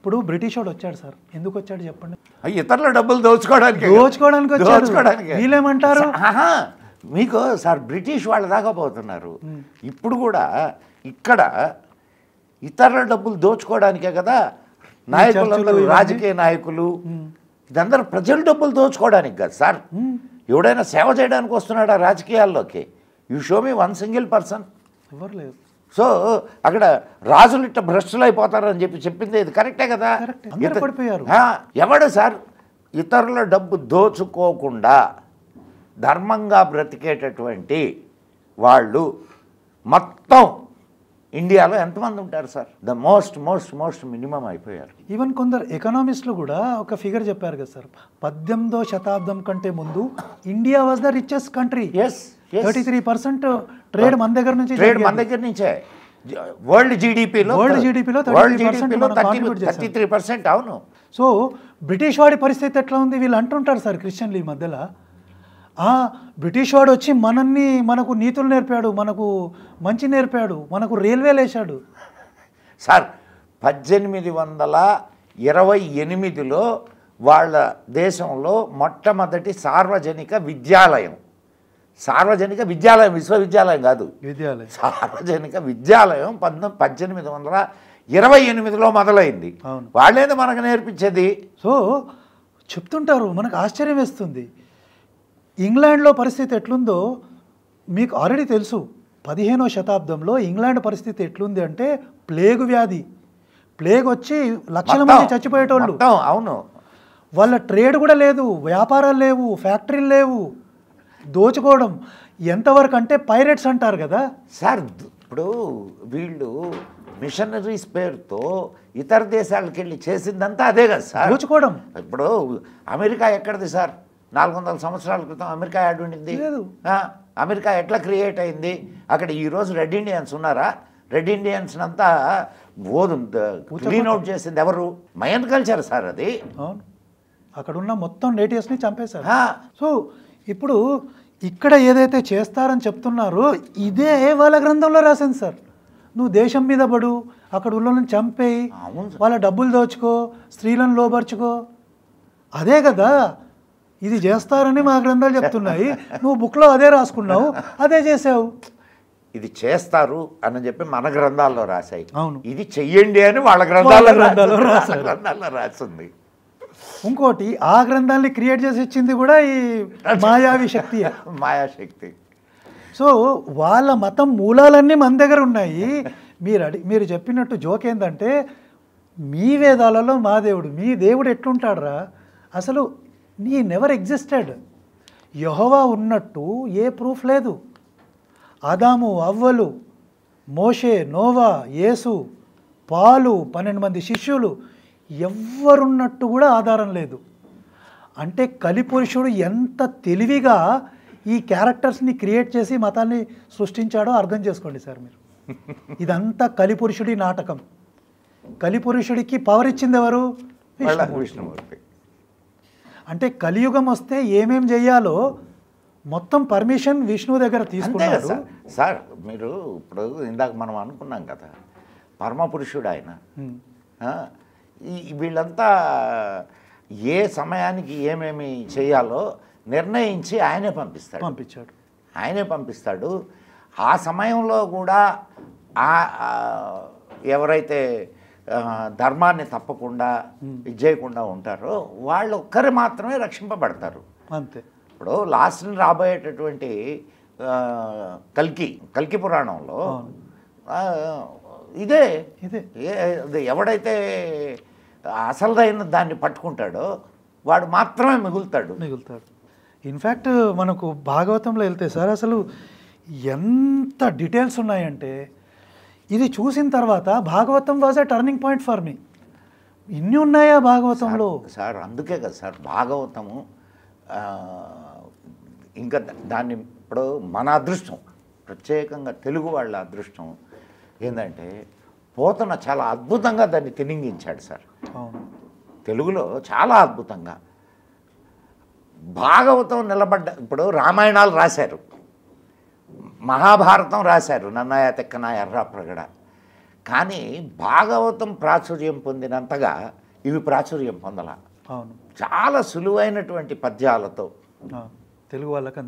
ఇప్పుడు బ్రిటిష్ వాడు వచ్చాడు సార్, ఎందుకు వచ్చాడు చెప్పండి? ఇతరుల డబ్బులు దోచుకోవడానికి వచ్చాడు. వీళ్ళేమంటారు? మీకు సార్ బ్రిటిష్ వాళ్ళ దాకా పోతున్నారు. ఇప్పుడు కూడా ఇక్కడ ఇతరుల డబ్బులు దోచుకోవడానికే కదా నాయకులు, రాజకీయ నాయకులు, ఇదందరూ ప్రజల డబ్బులు దోచుకోవడానికి కదా సార్. ఎవడైనా సేవ చేయడానికి వస్తున్నాడా రాజకీయాల్లోకి? You show me one single person. ఎవరు లేదు. సో అక్కడ రాజులు ఇట్లా భ్రష్టులు అయిపోతారని చెప్పింది ఇది కరెక్టే కదా. ఎవడు సార్ ఇతరుల డబ్బు దోచుకోకుండా ధర్మంగా బ్రతికేటటువంటి వాళ్ళు మొత్తం ఇండియాలో ఎంతమంది ఉంటారు sir? The most most most minimum అయిపోయారు. ఈవెన్ కొందరు ఎకనామిస్టులు కూడా ఒక ఫిగర్ చెప్పారు కదా సార్, 18వ శతాబ్దం కంటే ముందు India was the richest country. 33% trade మన దగ్గర నుంచే. వరల్డ్ జీడిపిలో 33%. అవును. సో బ్రిటిష్ వాడి పరిస్థితి ఎట్లా ఉంది? వీళ్ళు అంటుంటారు సార్ క్రిస్టియన్లు ఈ మధ్యలో, బ్రిటిష్ వాడు వచ్చి మనకు నీతులు నేర్పాడు, మనకు మంచి నేర్పాడు, మనకు రైల్వేలు వేశాడు. సార్ 1828లో వాళ్ళ దేశంలో మొట్టమొదటి సార్వజనిక విద్యాలయం, విశ్వవిద్యాలయం కాదు, సార్వజనిక విద్యాలయం 1828లో మొదలైంది. వాళ్ళేది మనకు నేర్పించేది. సో చెప్తుంటారు, మనకు ఆశ్చర్యం వేస్తుంది. ఇంగ్లాండ్లో పరిస్థితి ఎట్లుందో మీకు ఆల్రెడీ తెలుసు. 15వ శతాబ్దంలో ఇంగ్లాండ్ పరిస్థితి ఎట్లుంది అంటే ప్లేగు వ్యాధి, ప్లేగ్ వచ్చి లక్షల మంది చచ్చిపోయేటోళ్ళు. అవును. వాళ్ళ ట్రేడ్ కూడా లేదు, వ్యాపారాలు లేవు, ఫ్యాక్టరీలు లేవు, దోచుకోవడం ఎంతవరకు అంటే పైరేట్స్ అంటారు కదా సార్. ఇప్పుడు వీళ్ళు మిషనరీస్ పేరుతో ఇతర దేశాలకు వెళ్ళి చేసిందంతా అదే కదా సార్, దోచుకోవడం. ఇప్పుడు అమెరికా ఎక్కడిది సార్? 400 సంవత్సరాల క్రితం అమెరికా యాడ్ ఉండింది. అమెరికా ఎట్లా క్రియేట్ అయింది? అక్కడ ఈరోజు రెడ్ ఇండియన్స్ ఉన్నారా? రెడ్ ఇండియన్స్ అంతా క్లీన్ అవుట్ చేసింది ఎవరు? మయన్ కల్చర్ సార్ అది. అక్కడ ఉన్న మొత్తం నేటివ్స్ని చంపేశారు. సో ఇప్పుడు ఇక్కడ ఏదైతే చేస్తారని చెప్తున్నారో ఇదే వాళ్ళ గ్రంథంలో రాసింది సార్. నువ్వు దేశం మీద పడు, అక్కడ ఉన్నోళ్ళని చంపేయి, వాళ్ళ డబ్బులు దోచుకో, స్త్రీలను లోబర్చుకో, అదే కదా ఇది చేస్తారని మా గ్రంథాలు చెప్తున్నాయి. నువ్వు బుక్లో అదే రాసుకున్నావు, అదే చేసావు. ఇది చేస్తారు అని చెప్పి మన గ్రంథాల్లో రాశాయి. అవును, ఇది చెయ్యండి అని వాళ్ళ గ్రంథాల్లో రాసింది. ఇంకోటి ఆ గ్రంథాన్ని క్రియేట్ చేసి ఇచ్చింది కూడా ఈ మాయావి శక్తి, మాయాశక్తి. సో వాళ్ళ మతం మూలాలన్నీ మన దగ్గర ఉన్నాయి. మీరు చెప్పినట్టు జోక్ ఏంటంటే మీ వేదాలలో మా దేవుడు, మీ దేవుడు ఎట్లుంటాడురా? అసలు నీ నెవర్ ఎగ్జిస్టెడ్. యెహోవా ఉన్నట్టు ఏ ప్రూఫ్ లేదు. ఆదాము, అవ్వలు, మోషే, నోవా, యేసు, పాలు, 12 మంది శిష్యులు ఎవ్వరున్నట్టు కూడా ఆధారం లేదు. అంటే కలిపురుషుడు ఎంత తెలివిగా ఈ క్యారెక్టర్స్ని క్రియేట్ చేసి మతాన్ని సృష్టించాడో అర్థం చేసుకోండి సార్ మీరు. ఇదంతా కలిపురుషుడి నాటకం. కలిపురుషుడికి పవర్ ఇచ్చింది ఎవరు? విష్ణుమూర్తి. అంటే కలియుగం వస్తే ఏమేం చెయ్యాలో మొత్తం పర్మిషన్ విష్ణువు దగ్గర తీసుకున్నారు సార్. మీరు ఇప్పుడు ఇందాక మనం అనుకున్నాం కదా, పరమపురుషుడు ఆయన. వీళ్ళంతా ఏ సమయానికి ఏమేమి చేయాలో నిర్ణయించి ఆయనే పంపిస్తాడు. ఆ సమయంలో కూడా ఎవరైతే ధర్మాన్ని తప్పకుండా ఇది చేయకుండా ఉంటారో వాళ్ళు ఒక్కరు మాత్రమే రక్షింపబడతారు. అంతే. ఇప్పుడు లాస్ట్ రాబోయేటటువంటి కల్కి పురాణంలో ఇదే ఎవడైతే అసలైన దాన్ని పట్టుకుంటాడో వాడు మాత్రమే మిగులుతాడు. ఇన్ఫ్యాక్ట్ మనకు భాగవతంలో వెళ్తే సార్ అసలు ఎంత డీటెయిల్స్ ఉన్నాయంటే ఇది చూసిన తర్వాత Bhagavatam was a turning point for me. ఇన్ని ఉన్నాయా భాగవతంలో సార్? అందుకే కదా సార్ భాగవతము. ఇంకా దాన్ని ఇప్పుడు మన అదృష్టం, ప్రత్యేకంగా తెలుగు వాళ్ళ అదృష్టం ఏంటంటే పోతన చాలా అద్భుతంగా దాన్ని తినింగించాడు సార్. తెలుగులో చాలా అద్భుతంగా భాగవతం నిలబడ్డ. ఇప్పుడు రామాయణాలు రాశారు, మహాభారతం రాశారు, నన్నయ తెక్కన ఎర్ర ప్రగడ. కానీ భాగవతం ప్రాచుర్యం పొందినంతగా ఇవి ప్రాచుర్యం పొందల. అవును, చాలా సులువైనటువంటి పద్యాలతో తెలుగు వాళ్ళకి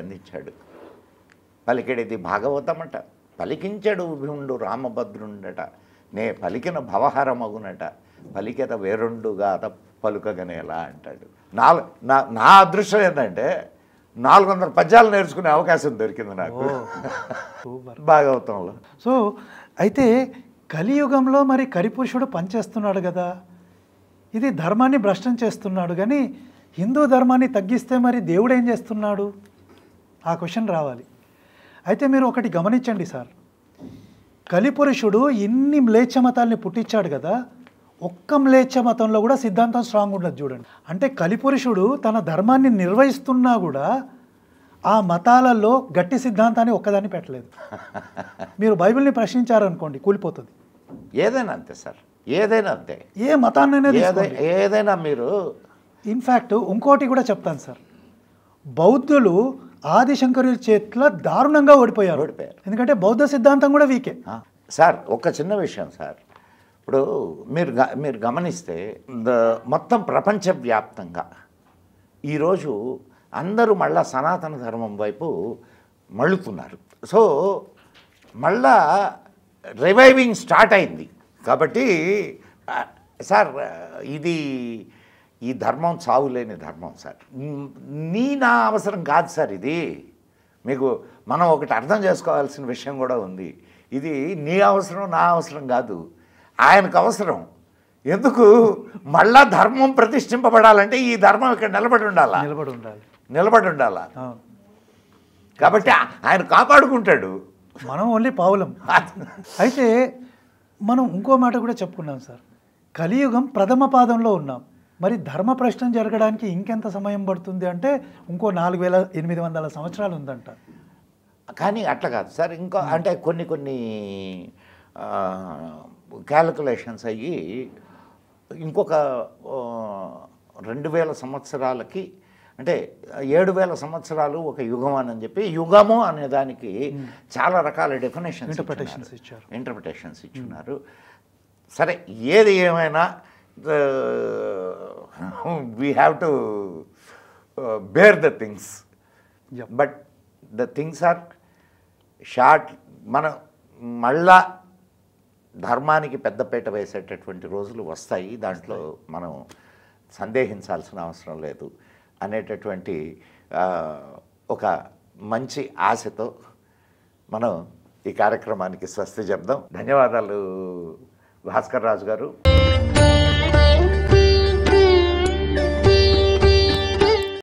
అందించాడు. పలికెడిది భాగవతమట, పలికించడు విభుండు రామభద్రుండట, నే పలికిన భవహరమగునట, పలికెద వేరుండుగా పలుకగనేలా అంటాడు. నా అదృష్టం ఏంటంటే 400 పద్యాలు నేర్చుకునే అవకాశం దొరికింది నాకు భాగవతంలో. సో అయితే కలియుగంలో మరి కరిపురుషుడు పనిచేస్తున్నాడు కదా, ఇది ధర్మాన్ని భ్రష్టం చేస్తున్నాడు, కానీ హిందూ ధర్మాన్ని తగ్గిస్తే మరి దేవుడు ఏం చేస్తున్నాడు? ఆ క్వశ్చన్ రావాలి. అయితే మీరు ఒకటి గమనించండి సార్, కలిపురుషుడు ఇన్ని మ్లేచ్ఛ మతాల్ని పుట్టించాడు కదా, ఒక్క మ్లేచ్ఛ మతంలో కూడా సిద్ధాంతం స్ట్రాంగ్ ఉండదు చూడండి. అంటే కలిపురుషుడు తన ధర్మాన్ని నిర్వహిస్తున్నా కూడా ఆ మతాలలో గట్టి సిద్ధాంతాన్ని ఒక్కదాన్ని పెట్టలేదు. మీరు బైబిల్ని ప్రశ్నించారనుకోండి కూలిపోతుంది. ఏదైనా అంతే సార్, ఏదైనా అంతే, ఏ మతాన్నైనా ఏదైనా మీరు. ఇన్ఫ్యాక్ట్ ఇంకోటి కూడా చెప్తాను సార్, బౌద్ధులు ఆదిశంకరుల చేతిలో దారుణంగా ఓడిపోయారు. ఎందుకంటే బౌద్ధ సిద్ధాంతం కూడా వీకే. సార్ ఒక చిన్న విషయం సార్, ఇప్పుడు మీరు గమనిస్తే మొత్తం ప్రపంచవ్యాప్తంగా ఈరోజు అందరూ మళ్ళా సనాతన ధర్మం వైపు మళ్ళుతున్నారు. సో మళ్ళా రివైవింగ్ స్టార్ట్ అయింది. కాబట్టి సార్ ఈ ధర్మం చావులేని ధర్మం సార్. నా అవసరం కాదు సార్ ఇది. మీకు మనం ఒకటి అర్థం చేసుకోవాల్సిన విషయం కూడా ఉంది. ఇది నీ అవసరం నా అవసరం కాదు, ఆయనకు అవసరం. ఎందుకు? మళ్ళా ధర్మం ప్రతిష్ఠింపబడాలంటే ఈ ధర్మం ఇక్కడ నిలబడి ఉండాలా. కాబట్టి ఆయన కాపాడుకుంటాడు, మనం ఓన్లీ పావులం. అయితే మనం ఇంకో మాట కూడా చెప్పుకున్నాం సార్, కలియుగం ప్రథమ పాదంలో ఉన్నాం. మరి ధర్మ ప్రశ్న జరగడానికి ఇంకెంత సమయం పడుతుంది అంటే ఇంకో 4800 సంవత్సరాలు ఉందంట. కానీ అట్లా కాదు సార్, ఇంకా అంటే కొన్ని క్యాలిక్యులేషన్స్ అయ్యి ఇంకొక 2000 సంవత్సరాలకి, అంటే 7000 సంవత్సరాలు ఒక యుగం అని చెప్పి, యుగము అనే దానికి చాలా రకాల ఇంటర్ప్రిటేషన్స్ ఇచ్చున్నారు. సరే, ఏది ఏమైనా we have to bear the things, but the things are short. మనం మళ్ళా ధర్మానికి పెద్దపీట వేసేటటువంటి రోజులు వస్తాయి, దాంట్లో మనం సందేహించాల్సిన అవసరం లేదు అనేటటువంటి ఒక మంచి ఆశతో మనం ఈ కార్యక్రమానికి స్వస్తి చెప్దాం. ధన్యవాదాలు భాస్కర్ రాజు గారు.